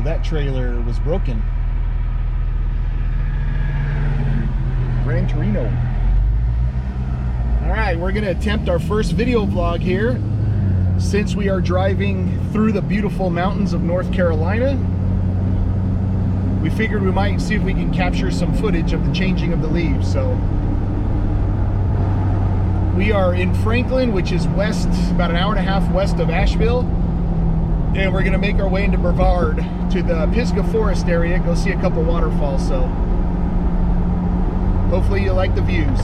that trailer was broken. Gran Torino. Alright, we're going to attempt our first video vlog here since we are driving through the beautiful mountains of North Carolina. We figured we might see if we can capture some footage of the changing of the leaves. So we are in Franklin, which is west, about an hour and a half west of Asheville. And we're going to make our way into Brevard to the Pisgah Forest area, go see a couple waterfalls. So hopefully you like the views.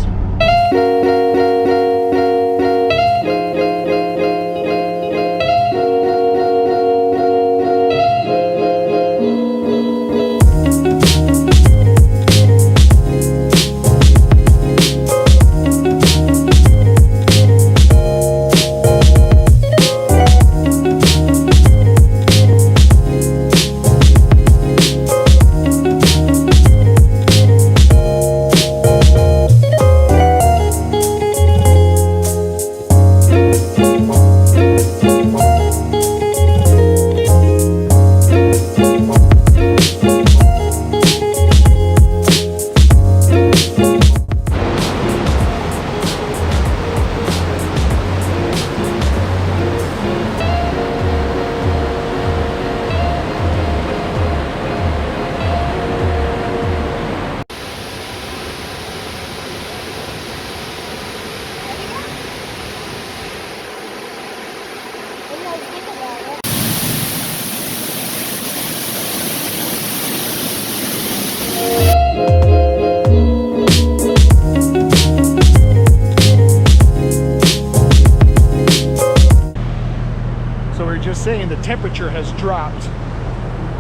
Saying the temperature has dropped.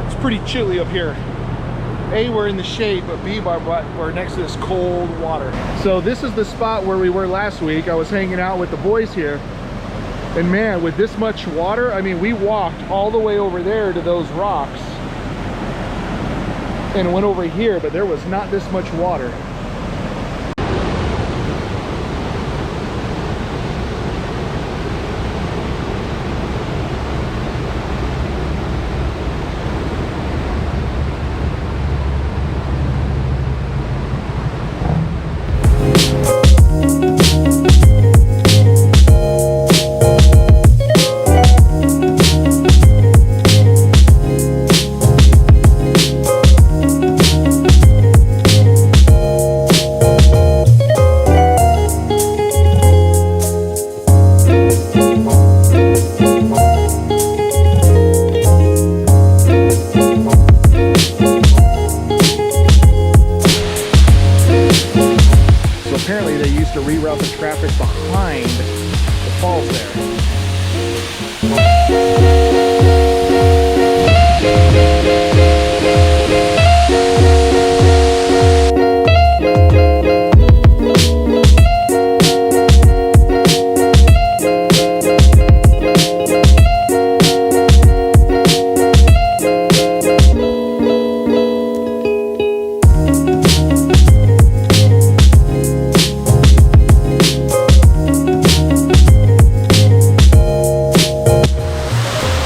It's pretty chilly up here. A, we're in the shade, but B, we're next to this cold water. So this is the spot where we were last week. I was hanging out with the boys here, and man, with this much water, I mean, we walked all the way over there to those rocks and went over here, but there was not this much water. Apparently they used to reroute the traffic behind the falls there.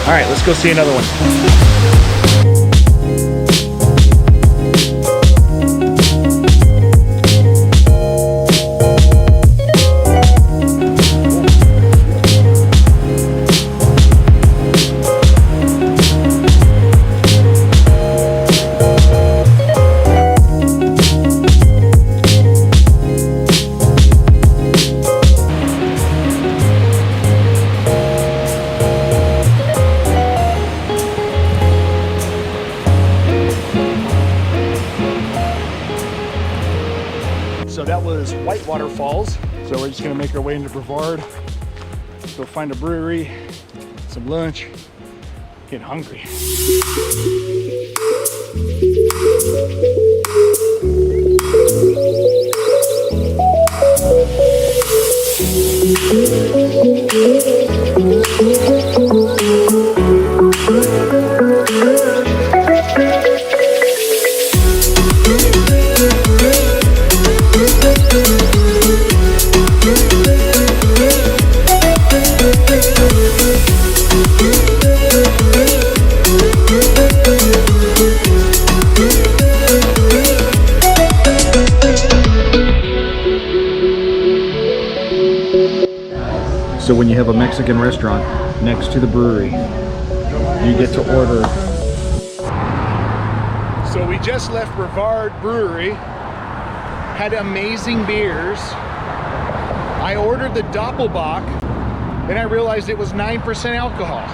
All right, let's go see another one. So that was Waterfalls. So we're just gonna make our way into Brevard, go find a brewery, some lunch, get hungry. when you have a Mexican restaurant next to the brewery. You get to order. So we just left Brevard Brewery, had amazing beers. I ordered the Doppelbock, then I realized it was 9% alcohol.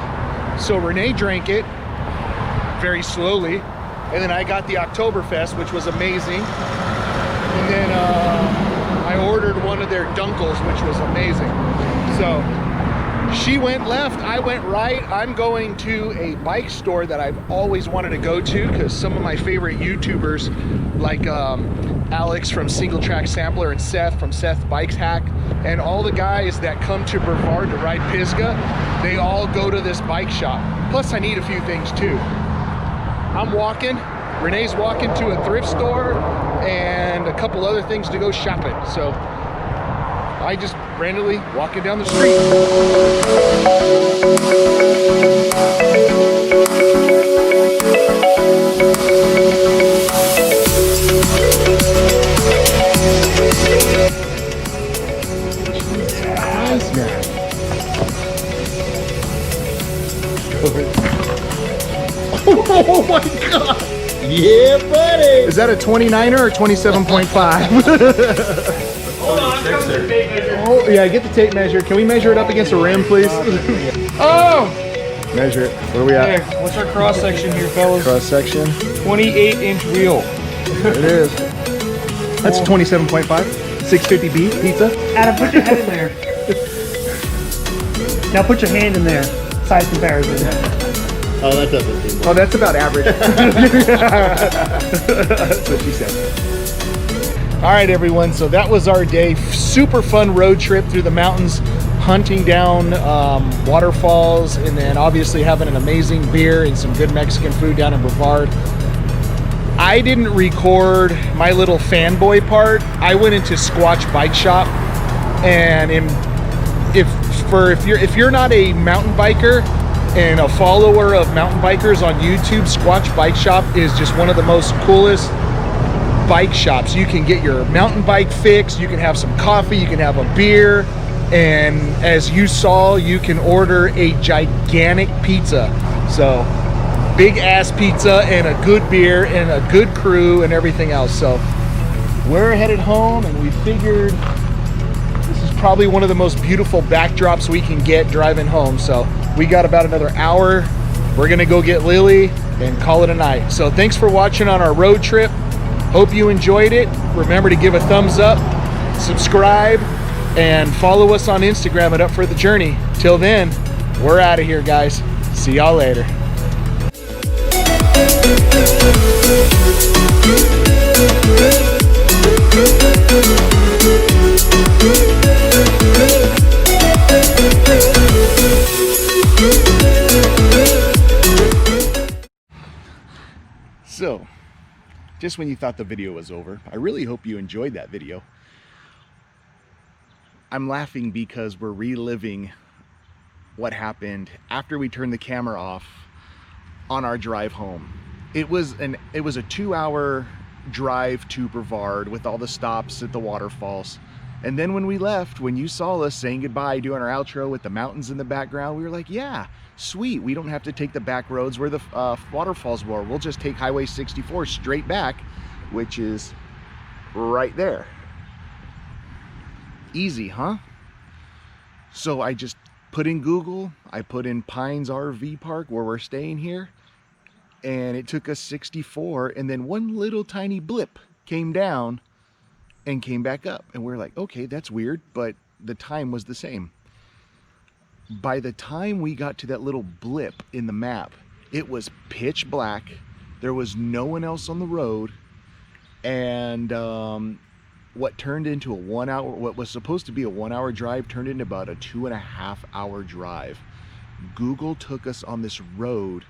So Renee drank it very slowly, and then I got the Oktoberfest, which was amazing. And then I ordered one of their Dunkels, which was amazing. So she went left, I went right. I'm going to a bike store that I've always wanted to go to because some of my favorite YouTubers, like Alex from Single Track Sampler and Seth from Seth Bikes Hack, and all the guys that come to Brevard to ride Pisgah, they all go to this bike shop. Plus I need a few things too. I'm walking, Renee's walking to a thrift store and a couple other things to go shopping. So I just randomly walking down the street. Nice, man. Oh my God. Yeah, buddy. Is that a 29er or 27.5? Hold on, I'm coming with the tape measure. Oh, yeah, get the tape measure. Can we measure it up against the rim, please? Oh! Measure it. What are we at? Here, what's our cross section here, fellas? Cross section. 28-inch wheel. It is. That's 27.5. 650B pizza. Adam, put your head in there. Now put your hand in there. Size comparison. Oh, that doesn't seem Oh, that's about average. That's what she said. All right, everyone. So that was our day. Super fun road trip through the mountains, hunting down waterfalls, and then obviously having an amazing beer and some good Mexican food down in Brevard. I didn't record my little fanboy part. I went into Squatch Bike Shop, and if you're not a mountain biker and a follower of mountain bikers on YouTube, Squatch Bike Shop is just one of the most coolest bike shops. You can get your mountain bike fix, you can have some coffee, you can have a beer, and as you saw, you can order a gigantic pizza. So big ass pizza and a good beer and a good crew and everything else. So we're headed home, and we figured this is probably one of the most beautiful backdrops we can get driving home. So we got about another hour. We're gonna go get Lily and call it a night. So thanks for watching on our road trip. Hope you enjoyed it. Remember to give a thumbs up, subscribe, and follow us on Instagram at Up For The Journey. Till then, we're out of here, guys. See y'all later. So, just when you thought the video was over, I really hope you enjoyed that video. I'm laughing because we're reliving what happened after we turned the camera off on our drive home. It was a 2-hour drive to Brevard with all the stops at the waterfalls. And then when we left, when you saw us saying goodbye, doing our outro with the mountains in the background, we were like, yeah, sweet. We don't have to take the back roads where the waterfalls were. We'll just take Highway 64 straight back, which is right there. Easy, huh? So I just put in Google, I put in Pines RV Park where we're staying here, and it took us 64, and then one little tiny blip came down and came back up, and we're like, okay, that's weird, but the time was the same. By the time we got to that little blip in the map, it was pitch black, there was no one else on the road, and what turned into what was supposed to be a 1-hour drive turned into about a 2.5-hour drive. Google took us on this road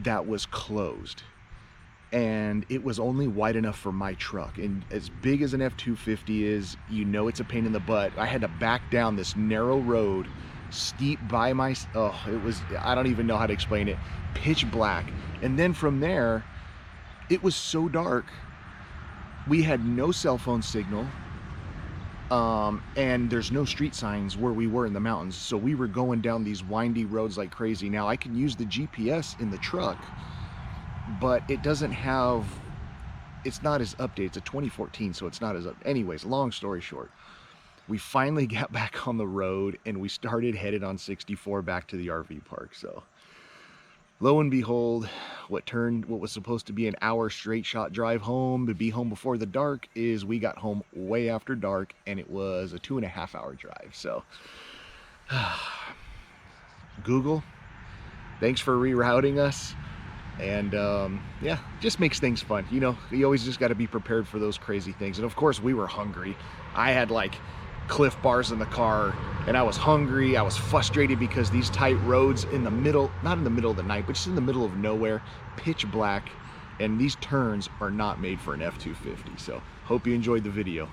that was closed, and it was only wide enough for my truck, and as big as an F-250 is, you know, it's a pain in the butt. I had to back down this narrow road, steep by my, it was, I don't even know how to explain it, pitch black. And then from there, it was so dark, we had no cell phone signal, and there's no street signs where we were in the mountains, so we were going down these windy roads like crazy. Now I can use the GPS in the truck, but it doesn't have, it's not as updated. It's a 2014, so it's not as up. Anyways, long story short, we finally got back on the road and we started headed on 64 back to the RV park. So lo and behold, what was supposed to be an hour straight shot drive home to be home before the dark is we got home way after dark, and it was a 2.5 hour drive. So Google, thanks for rerouting us. And yeah, just makes things fun. You know, you always just got to be prepared for those crazy things. And of course we were hungry. I had like Cliff Bars in the car, and I was hungry. I was frustrated because these tight roads in the middle, not in the middle of the night, but just in the middle of nowhere, pitch black, and these turns are not made for an F-250. So hope you enjoyed the video.